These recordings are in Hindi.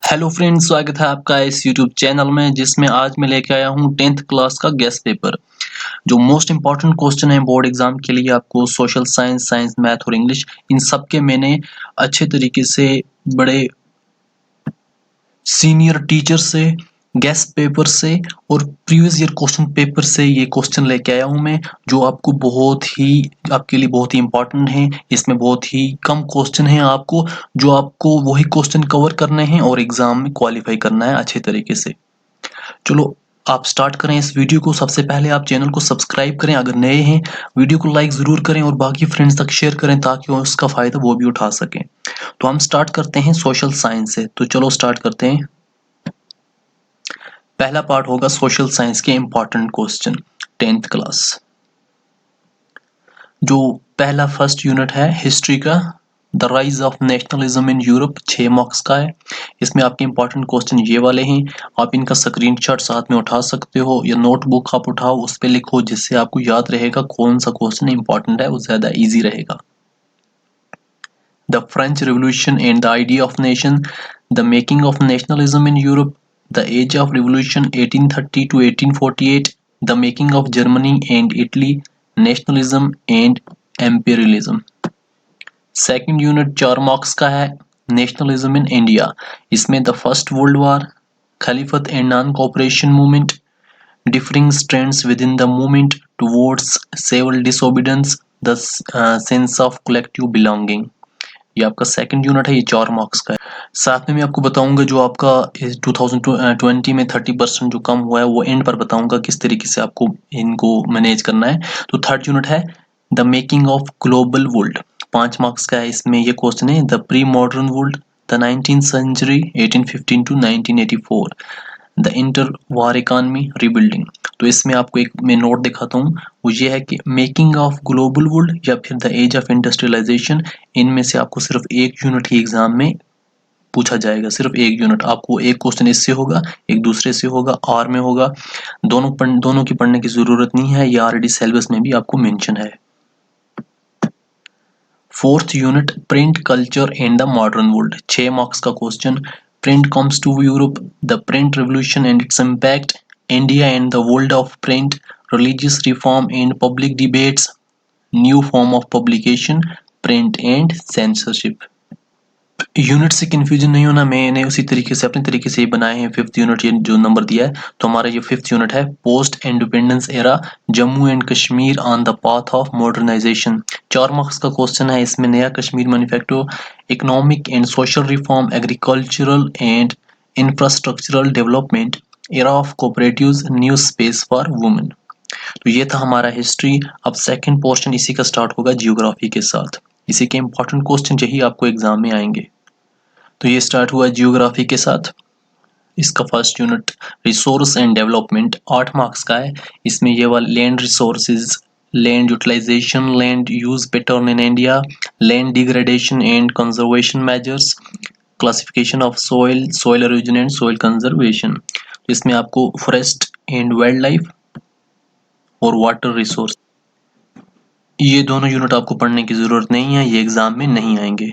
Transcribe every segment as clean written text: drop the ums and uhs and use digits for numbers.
हेलो फ्रेंड्स, स्वागत है आपका इस यूट्यूब चैनल में जिसमें आज मैं लेके आया हूँ 10th क्लास का गेस्ट पेपर। जो मोस्ट इंपॉर्टेंट क्वेश्चन है बोर्ड एग्जाम के लिए आपको सोशल साइंस, मैथ और इंग्लिश, इन सब के मैंने अच्छे तरीके से बड़े सीनियर टीचर से, गेस्ट पेपर से और प्रीवियस ईयर क्वेश्चन पेपर से ये क्वेश्चन लेके आया हूँ मैं, जो आपको आपके लिए बहुत ही इंपॉर्टेंट है। इसमें बहुत ही कम क्वेश्चन है आपको, जो आपको वही क्वेश्चन कवर करने हैं और एग्जाम में क्वालिफाई करना है अच्छे तरीके से। चलो आप स्टार्ट करें इस वीडियो को। सबसे पहले आप चैनल को सब्सक्राइब करें अगर नए हैं, वीडियो को लाइक जरूर करें और बाकी फ्रेंड्स तक शेयर करें ताकि उसका फायदा वो भी उठा सकें। तो हम स्टार्ट करते हैं सोशल साइंस से। तो चलो स्टार्ट करते हैं। पहला पार्ट होगा सोशल साइंस के इंपॉर्टेंट क्वेश्चन 10th क्लास। जो पहला फर्स्ट यूनिट है हिस्ट्री का, the rise of nationalism in Europe, 6 marks का है। इसमें आपके इंपॉर्टेंट क्वेश्चन ये वाले हैं। आप इनका स्क्रीनशॉट साथ में उठा सकते हो या नोटबुक आप उठाओ, उस पर लिखो, जिससे आपको याद रहेगा कौन सा क्वेश्चन इंपॉर्टेंट है, वो ज्यादा इजी रहेगा। The French Revolution and the Idea of Nation, the Making of Nationalism in Europe, the Age of Revolution 1830 to 1848, the Making of Germany and Italy, Nationalism and Imperialism। Second unit 4 marks का है, नेशनलिज्म इन इंडिया। इसमें the first world war, Khilafat and non cooperation movement, differing strands within the movement towards civil disobedience, the sense of collective belonging। ये आपका सेकंड यूनिट है, ये 4 मार्क्स का है। साथ में मैं आपको बताऊंगा जो आपका 2020 में 30% जो कम हुआ है वो एंड पर बताऊंगा किस तरीके से आपको इनको मैनेज करना है। तो थर्ड यूनिट है the making of global world, 5 marks का है। इसमें ये क्वेश्चन है the pre modern world, the 19th century 1815 to 1984, the inter war economy rebuilding. तो इसमें आपको एक मैं नोट दिखाता हूँ, वो ये है कि मेकिंग ऑफ ग्लोबल वर्ल्ड या फिर द एज ऑफ इंडस्ट्रियलाइजेशन, इनमें से आपको सिर्फ एक यूनिट ही एग्जाम में पूछा जाएगा। सिर्फ एक यूनिट आपको, एक क्वेश्चन इससे होगा, एक दूसरे से होगा, आर में होगा। दोनों की पढ़ने की जरूरत नहीं है, ये ऑलरेडी सिलेबस में भी आपको मेंशन है। Fourth unit print culture in the modern world, 6 marks का question. Print comes to Europe, the print revolution and its impact, India and the world of print, religious reform and public debates, new form of publication, print and censorship. Unit से कंफ्यूजन नहीं होना, मैंने उसी तरीके से अपने तरीके से बनाए हैं। फिफ्थ यूनिट ये जो नंबर दिया है, तो हमारा ये फिफ्थ यूनिट है post independence era, Jammu and Kashmir on the path of modernisation. 4 marks का क्वेश्चन है। इसमें Naya Kashmir manifesto, economic and social reform, agricultural and infrastructural development, era of cooperatives, new space for women. तो ये था हमारा हिस्ट्री। अब सेकंड पोर्शन इसी का स्टार्ट होगा जियोग्राफी के साथ। इसी के इंपॉर्टेंट क्वेश्चन यही आपको एग्जाम में आएंगे। तो ये स्टार्ट हुआ जियोग्राफी के साथ। इसका first unit resource and development, 8 marks का है। इसमें ये वाला land resources, land utilisation, land use pattern in India, land degradation and conservation measures, classification of soil, soil erosion and soil conservation. इसमें आपको फॉरेस्ट एंड वाइल्ड लाइफ और वाटर रिसोर्स, ये दोनों यूनिट आपको पढ़ने की जरूरत नहीं है, ये एग्जाम में नहीं आएंगे,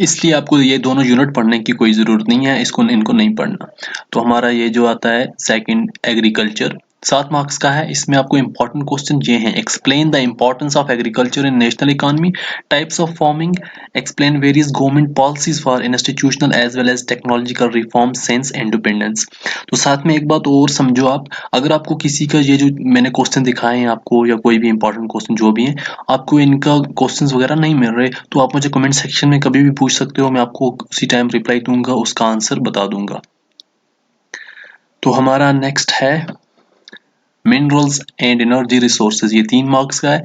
इसलिए आपको ये दोनों यूनिट पढ़ने की कोई ज़रूरत नहीं है, इनको नहीं पढ़ना। तो हमारा ये जो आता है सेकंड एग्रीकल्चर, 7 मार्क्स का है। इसमें आपको इंपॉर्टेंट क्वेश्चन ये हैं, explain the importance of agriculture in national economy, types of farming, explain various government policies for institutional as well as technological reform since independence. तो साथ में एक बात और समझो आप, अगर आपको किसी का ये जो मैंने क्वेश्चन दिखाए हैं आपको, या कोई भी इंपॉर्टेंट क्वेश्चन जो भी है, आपको इनका क्वेश्चंस वगैरह नहीं मिल रहे, तो आप मुझे कमेंट सेक्शन में कभी भी पूछ सकते हो, मैं आपको उसी टाइम रिप्लाई दूंगा, उसका आंसर बता दूंगा। तो हमारा नेक्स्ट है मिनरल्स एंड एनर्जी रिसोर्सेज, ये 3 मार्क्स का है।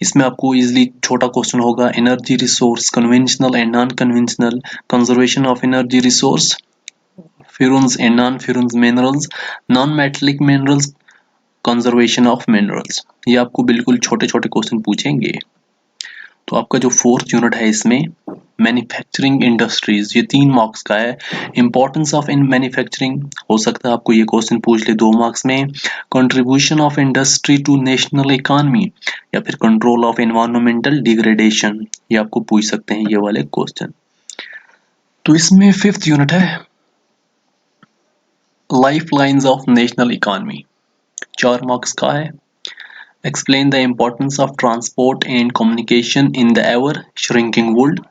इसमें आपको इजीली छोटा क्वेश्चन होगा, energy resource, conventional and non conventional, conservation of energy resource, ferrous and non-ferrous minerals, non-metallic minerals, conservation of minerals. ये आपको बिल्कुल छोटे छोटे क्वेश्चन पूछेंगे। तो आपका जो फोर्थ यूनिट है इसमें मैन्युफैक्चरिंग इंडस्ट्रीज, ये 3 मार्क्स का है। इंपॉर्टेंस ऑफ इन मैन्युफैक्चरिंग, हो सकता है आपको ये क्वेश्चन पूछ ले 2 मार्क्स में। Contribution of industry to national economy, या फिर कंट्रोल ऑफ एनवायरमेंटल डिग्रेडेशन, ये आपको पूछ सकते हैं ये वाले क्वेश्चन। तो इसमें 5th यूनिट है life lines of national economy. 4 marks का है। Explain the importance of transport and communication in the ever-shrinking world.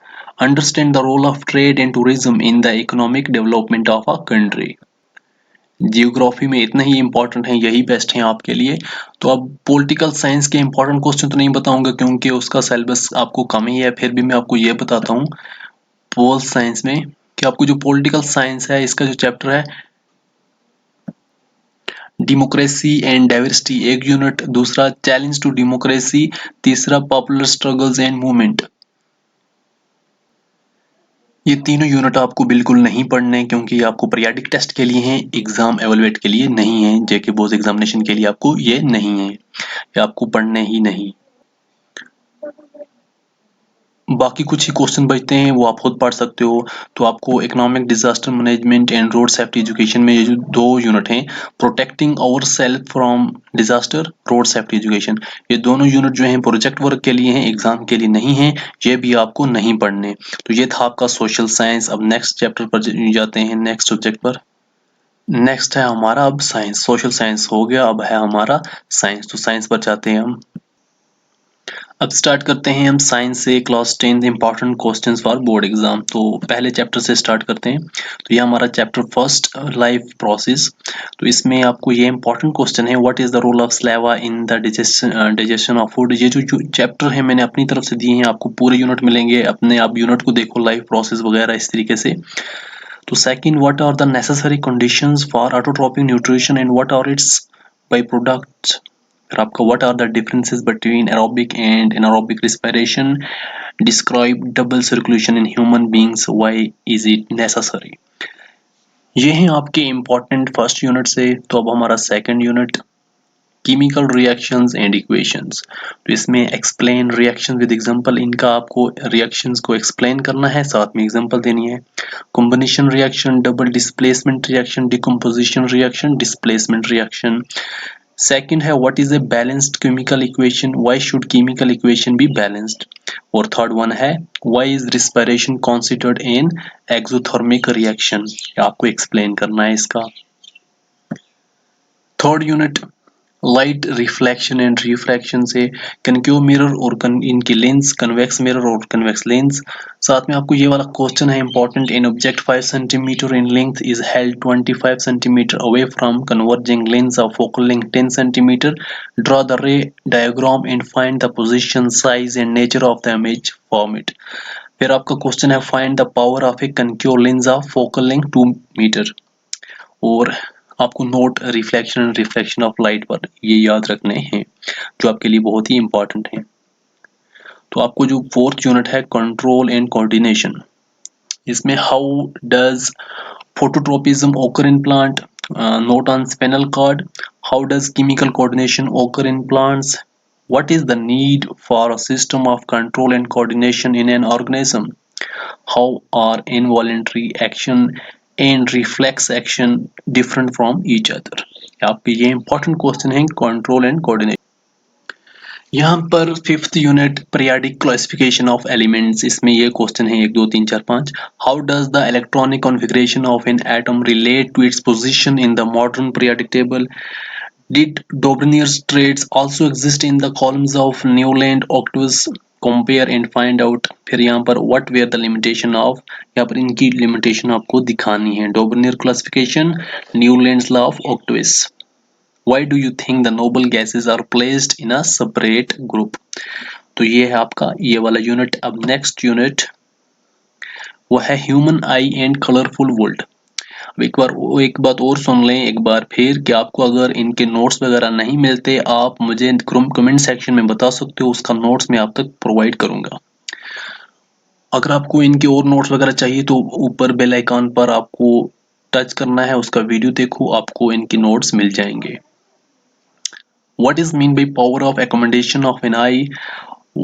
Understand the role of trade and tourism in the economic development of a country. Geography में इतना ही इंपॉर्टेंट है, यही बेस्ट है आपके लिए। तो अब पॉलिटिकल साइंस के इंपॉर्टेंट क्वेश्चन तो नहीं बताऊंगा क्योंकि उसका सिलेबस आपको कम ही है, फिर भी मैं आपको ये बताता हूँ पोल साइंस में कि आपको जो पॉलिटिकल साइंस है इसका जो चैप्टर है डेमोक्रेसी एंड डाइवर्सिटी एक यूनिट, दूसरा चैलेंज टू डेमोक्रेसी, तीसरा पॉपुलर स्ट्रगल्स एंड मूवमेंट। ये तीनों यूनिट आपको बिल्कुल नहीं पढ़ने क्योंकि ये आपको पीरियाडिक टेस्ट के लिए हैं, एग्जाम एवेलुएट के लिए नहीं है, जेके बोर्ड एग्जामिनेशन के लिए आपको ये नहीं है, ये आपको पढ़ने ही नहीं। बाकी कुछ ही क्वेश्चन बचते हैं वो आप खुद पढ़ सकते हो। तो आपको economic disaster management and road safety education में ये जो 2 यूनिट हैं protecting our self from disaster, road safety education, ये दोनों यूनिट जो हैं प्रोजेक्ट वर्क के लिए हैं, एग्जाम के लिए नहीं है, ये भी आपको नहीं पढ़ने। तो ये था आपका सोशल साइंस। अब नेक्स्ट चैप्टर पर जाते हैं, नेक्स्ट सब्जेक्ट पर। नेक्स्ट है हमारा अब साइंस। सोशल साइंस हो गया, अब है हमारा साइंस। तो साइंस पर जाते हैं हम। अब स्टार्ट करते हैं हम साइंस से class 10 important questions for board exam. तो पहले चैप्टर से स्टार्ट करते हैं। तो ये हमारा चैप्टर फर्स्ट लाइफ प्रोसेस। तो इसमें आपको ये इंपॉर्टेंट क्वेश्चन है what is the role of saliva in the digestion of food. ये जो चैप्टर है मैंने अपनी तरफ से दिए हैं, आपको पूरे यूनिट मिलेंगे, अपने आप यूनिट को देखो, लाइफ प्रोसेस वगैरह इस तरीके से। तो second, what are the necessary conditions for autotrophic nutrition and what are its by products. फिर आपका what are the differences between aerobic and anaerobic respiration, describe double circulation in human beings, why is it necessary. ये हैं आपके इंपॉर्टेंट फर्स्ट यूनिट से। तो अब हमारा second unit chemical reactions and equations. तो इसमें एक्सप्लेन रिएक्शन विद एग्जांपल, इनका आपको रिएक्शंस को एक्सप्लेन करना है, साथ में एग्जांपल देनी है। Combination reaction, double displacement reaction, decomposition reaction, displacement reaction. Second है what is a balanced chemical equation, why should chemical equation be balanced. और थर्ड वन है why is respiration considered in exothermic reaction, आपको एक्सप्लेन करना है इसका। Third unit light reflection and refraction से कनकेव मिरर और इनकी लेंस, कन्वेक्स मिरर और कन्वेक्स लेंस। साथ में आपको ये वाला क्वेश्चन है important, in object 5 centimetre in length is held 25 centimetre away from converging lens of focal length 10 centimetre, draw the ray diagram and find the position, size and nature of the image form it. फिर आपका क्वेश्चन है find the power of a concave lens of focal length 2 metre. और आपको note reflection and reflection of light पर ये याद रखने हैं जो आपके लिए बहुत ही इंपॉर्टेंट है। तो आपको जो फोर्थ यूनिट है कंट्रोल एंड कोऑर्डिनेशन, इसमें how does phototropism occur in plant, note on spinal cord, how does chemical coordination occur in plants, what is the need for a system of control and coordination in an organism, how are involuntary action and reflex action different from each other। आपके ये इंपॉर्टेंट क्वेश्चन है कंट्रोल एंड कोऑर्डिनेशन। यहाँ पर fifth unit periodic classification of elements, इसमें ये क्वेश्चन है 1 2 3 4 5। How does the electronic configuration of an atom relate to its position in the modern periodic table, did Dobrinier's traits also exist in the columns of Newland Octaves, compare and find out। फिर यहाँ पर what were the limitation of, यहाँ पर इनकी limitation आपको दिखानी है। Dobrinier classification, Newland's law of octaves, why do you think the noble gases are placed in a separate group। तो ये है आपका ये वाला यूनिट। अब नेक्स्ट यूनिट वो है human I and colourful world. एक बात और सुन लें एक बार फिर कि आपको अगर इनके नोट्स वगैरह नहीं मिलते आप मुझे कमेंट सेक्शन में बता सकते हो, उसका नोट्स मैं आप तक प्रोवाइड करूंगा। अगर आपको इनके और नोट्स वगैरह चाहिए तो ऊपर बेल आइकन पर आपको टच करना है, उसका वीडियो देखो, आपको इनके नोट्स मिल जाएंगे। What is mean by power of accommodation of an eye?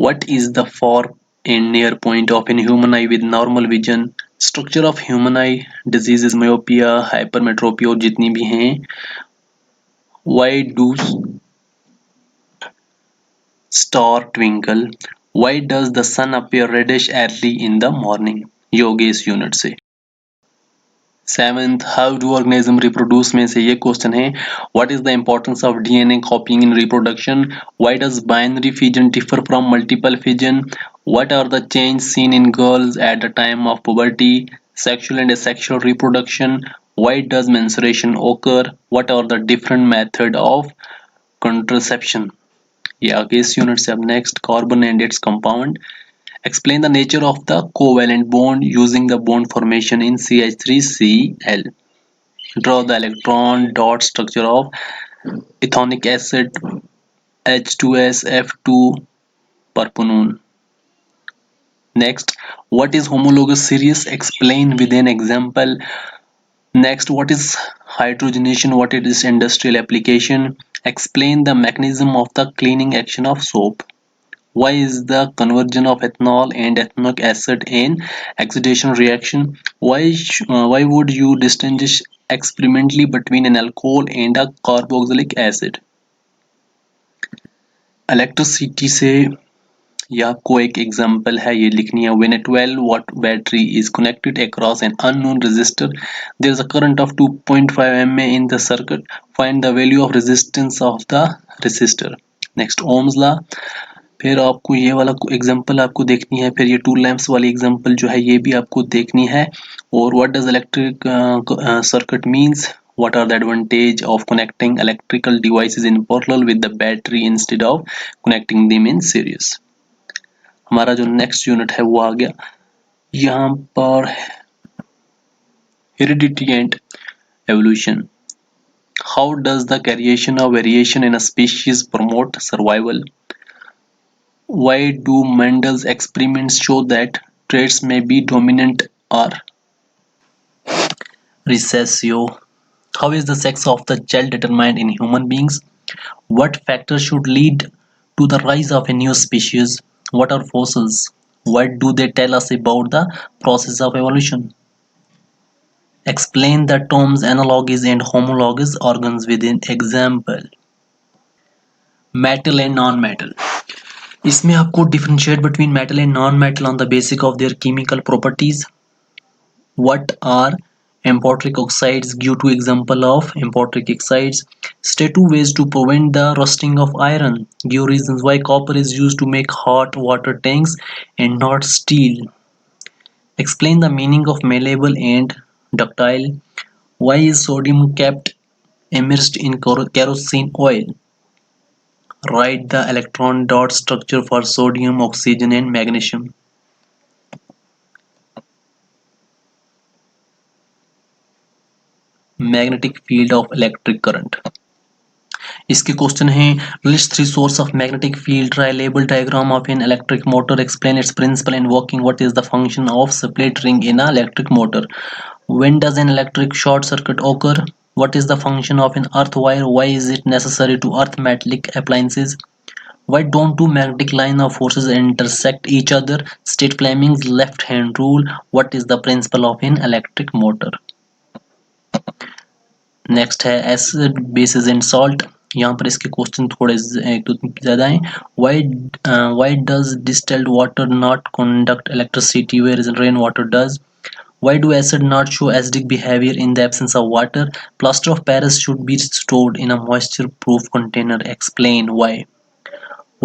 What is the far and near point of an human eye with normal vision? Structure of human eye, diseases myopia, hypermetropia और जितनी भी हैं। Why do star twinkle? Why does the sun appear reddish early in the morning? ये हो गए इस यूनिट से। Seventh, how do organism reproduce में से ये क्वेश्चन है, what is the importance of DNA copying in reproduction, why does binary fission differ from multiple fission, what are the change seen in girls at the time of puberty, sexual and asexual reproduction, why does menstruation occur, what are the different method of contraception. ये आगे इस यूनिट से अब next, carbon and its compound, explain the nature of the covalent bond using the bond formation in CH3Cl. Draw the electron dot structure of ethonic acid H2SF2 perponone. Next, what is homologous series? Explain with an example. Next, what is hydrogenation? What is its industrial application? Explain the mechanism of the cleaning action of soap. Why is the conversion of ethanol and ethanoic acid an oxidation reaction? Why would you distinguish experimentally between an alcohol and a carboxylic acid? Electricity से ये आपको एक एग्जांपल है, ये लिखनी है. When a 12 watt battery is connected across an unknown resistor, there is a current of 2.5 mA in the circuit. Find the value of resistance of the resistor. Next, Ohm's law. फिर आपको ये वाला एग्जांपल आपको देखनी है, फिर ये टू लैंप्स वाली एग्जांपल जो है ये भी आपको देखनी है. और what does electric circuit means, what are the advantage of connecting electrical devices in parallel with the battery instead of connecting them in series. हमारा जो नेक्स्ट यूनिट है वो आ गया यहाँ पर, heredity and evolution. How does the creation of variation in a species promote survival? Why do Mendel's experiments show that traits may be dominant or recessive? How is the sex of the child determined in human beings? What factors should lead to the rise of a new species? What are fossils? What do they tell us about the process of evolution? Explain the terms analogous and homologous organs with an example. Metal and non-metal. इसमें आपको differentiate between metal and non-metal on the basis of their chemical properties. What are amphoteric oxides? Give two example of amphoteric oxides. State two ways to prevent the rusting of iron. Give reasons why copper is used to make hot water tanks and not steel. Explain the meaning of malleable and ductile. Why is sodium kept immersed in kerosene oil? Write the electron dot structure for sodium, oxygen and magnesium. Magnetic field of electric current. इसके क्वेश्चन है, list three source of magnetic field, try label diagram of an electric motor, explain its principle and working, what is the function of split ring in an electric motor, when does an electric short circuit occur, what is the function of an earth wire, why is it necessary to earth metallic appliances, why don't two magnetic lines of forces intersect each other, state Fleming's left hand rule, what is the principle of an electric motor. Next है एसिड बेसिस एंड सॉल्ट. यहाँ पर इसके क्वेश्चन थोड़े एक दो ज़्यादा हैं. Why does distilled water not conduct electricity where rain water does. Why do acid not show acidic behavior in the absence of water? Plaster of Paris should be stored in a moisture-proof container. Explain why.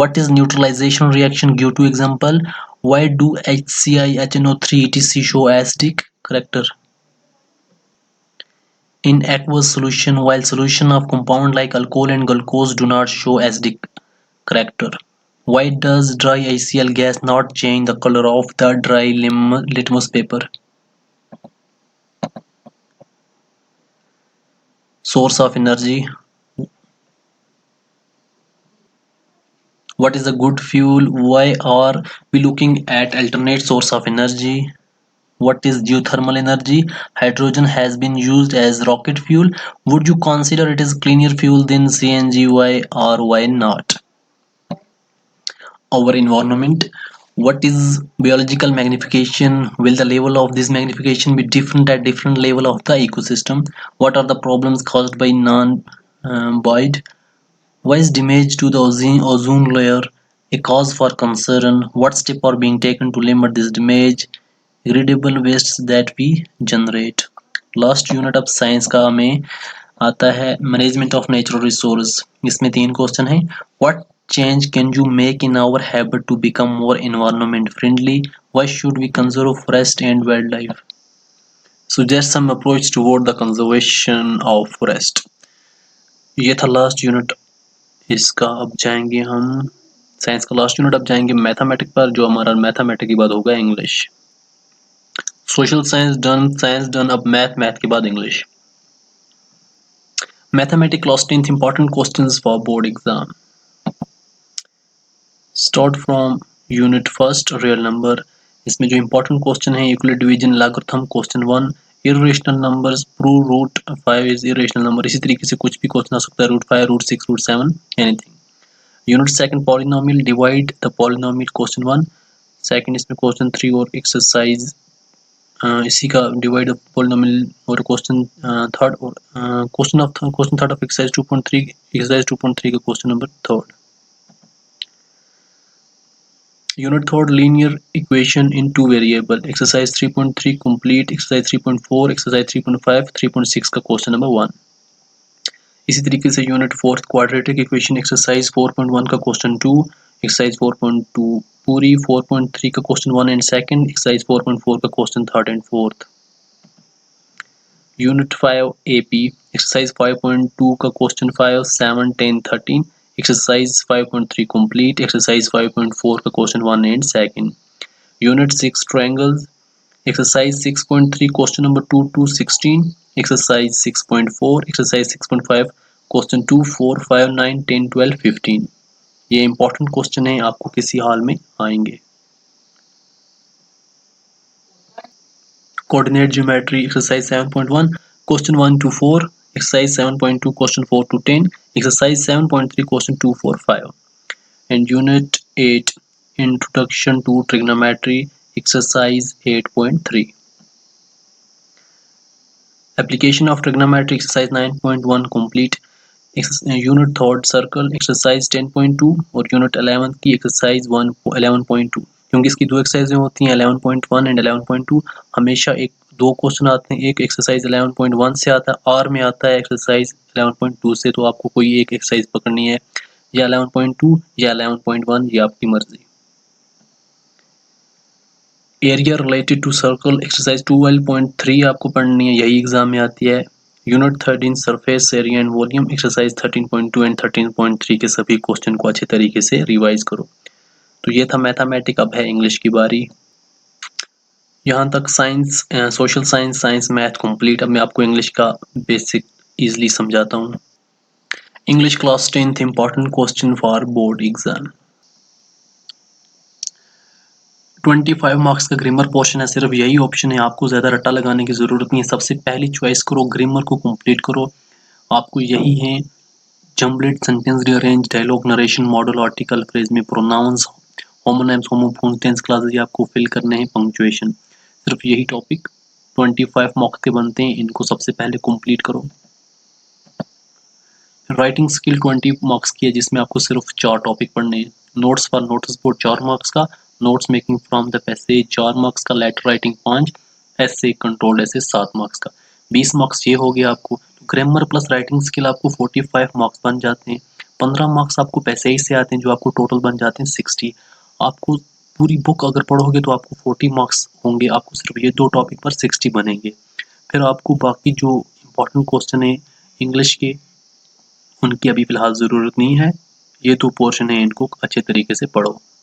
What is neutralization reaction? Give two example. Why do HCl, HNO3, etc. show acidic character in aqueous solution, while solution of compound like alcohol and glucose do not show acidic character? Why does dry HCl gas not change the color of the dry litmus paper? Source of energy. What is a good fuel? Why are we looking at alternate source of energy? What is geothermal energy? Hydrogen has been used as rocket fuel. Would you consider it as cleaner fuel than CNG? Why or why not? Our environment. What is biological magnification? Will the level of this magnification be different at different level of the ecosystem? What are the problems caused by non-void? Why is damage to the ozone layer a cause for concern? What steps are being taken to limit this damage? Irritable wastes that we generate. Last unit of science का हमें आता है मैनेजमेंट ऑफ नेचुरल रिसोर्स। इसमें 3 क्वेश्चन हैं। What change can you make in our habit to become more environment friendly? Why should we conserve forest and wildlife? Suggest some approach toward the conservation of forest। ये था लास्ट यूनिट इसका। अब जाएंगे हम साइंस का लास्ट यूनिट। अब जाएंगे मैथमेटिक पर, जो हमारा मैथमेटिक के बाद होगा इंग्लिश। सोशल साइंस डन, अब मैथ के बाद English. Mathematic class 10th important questions for board exam. Start from unit first real number. इसमें जो इंपॉर्टेंट क्वेश्चन है Euclid division logarithm question 1, irrational numbers prove root 5 is irrational number. इसी तरीके से कुछ भी क्वेश्चन आ सकता है, root 5, root 6, root 7, anything. Unit second polynomial, divide the polynomial question 1। Second इसमें क्वेश्चन 3 और एक्सरसाइज इसी का डिवाइड द पॉलिनोमियल और क्वेश्चन थर्ड और question third of exercise 2.3, exercise 2.3 का question number third. Unit third linear equation in two variable, exercise 3.3 complete, exercise 3.4, exercise 3.5, 3.6 का क्वेश्चन नंबर 1। इसी तरीके से unit fourth quadratic equation, exercise 4.1 का क्वेश्चन 2, एक्सरसाइज 4.2 पूरी, 4.3 का क्वेश्चन 1 एंड सेकंड, एक्सरसाइज 4.4 का question third and fourth. Unit 5 AP, exercise 5.2 का क्वेश्चन 5, 7, 10, 13, एक्सरसाइज 5.3 complete, एक्सरसाइज 5.4 का question 1 and second. Unit 6 triangles, exercise 6.3 question number 2 to 16, exercise 6.4, exercise 6.5 question 2, 4, 5, 9, 10, 12, 15। ये इंपॉर्टेंट क्वेश्चन है, आपको किसी हाल में आएंगे। Coordinate geometry, exercise 7.1 question 1 to 4, exercise 7.2 question 4 to 10, exercise 7.3 question 2, 4, 5 and unit 8 introduction to trigonometry, exercise 8.3। Application of trigonometry, exercise 9.1 complete, unit third circle, exercise 10.2 और यूनिट 11 की एक्सरसाइज 11.2। क्योंकि इसकी दो एक्सरसाइजें होती हैं 11.1 एंड 11.2, हमेशा एक दो क्वेश्चन आते हैं, एक एक्सरसाइज 11.1 से आता है, आर में आता है एक्सरसाइज 11.2 से, तो आपको कोई एक एक्सरसाइज पकड़नी है, या 11.2 या 11.1, ये आपकी मर्जी। Area related to circle, exercise 12.3 आपको पढ़नी है, यही एग्जाम में आती है। Unit 13 surface area and volume, exercise 13.2 and 13.3 के सभी क्वेश्चन को अच्छे तरीके से रिवाइज करो। तो ये था मैथमेटिक। अब है इंग्लिश की बारी। यहाँ तक science, social science, science, math complete. अब मैं आपको इंग्लिश का बेसिक इजीली समझाता हूँ। English class 10th important question for board exam. 25 marks का ग्रामर पोर्शन है, सिर्फ यही ऑप्शन है, आपको ज़्यादा रट्टा लगाने की ज़रूरत नहीं है। सबसे पहली चॉइस करो, ग्रामर को कंप्लीट करो। आपको यही है jumbled, sentence rearrange, dialogue, narration, modal, article, phrase में pronouns, homonyms, homophones, tense classes, ये आपको फिल करने हैं, पंक्चुएशन। सिर्फ यही टॉपिक 25 मार्क्स के बनते हैं, इनको सबसे पहले कंप्लीट करो। राइटिंग स्किल 20 मार्क्स की है, जिसमें आपको सिर्फ 4 टॉपिक पढ़ने हैं। Notes for notice board 4 marks का, notes making from the passage 4 marks का, लेटर राइटिंग 5, ऐसे कंट्रोल्ड ऐसे 7 मार्क्स का, 20 मार्क्स ये हो गया आपको। तो ग्रामर प्लस राइटिंग स्किल आपको 45 मार्क्स बन जाते हैं। 15 मार्क्स आपको पैसेज से आते हैं, जो आपको टोटल बन जाते हैं 60। आपको पूरी बुक अगर पढ़ोगे तो आपको 40 मार्क्स होंगे, आपको सिर्फ ये 2 टॉपिक पर 60 बनेंगे। फिर आपको बाकी जो इंपॉर्टेंट क्वेश्चन है इंग्लिश के, उनकी अभी फिलहाल ज़रूरत नहीं है। ये 2 पोर्शन है, इनको अच्छे तरीके से पढ़ो।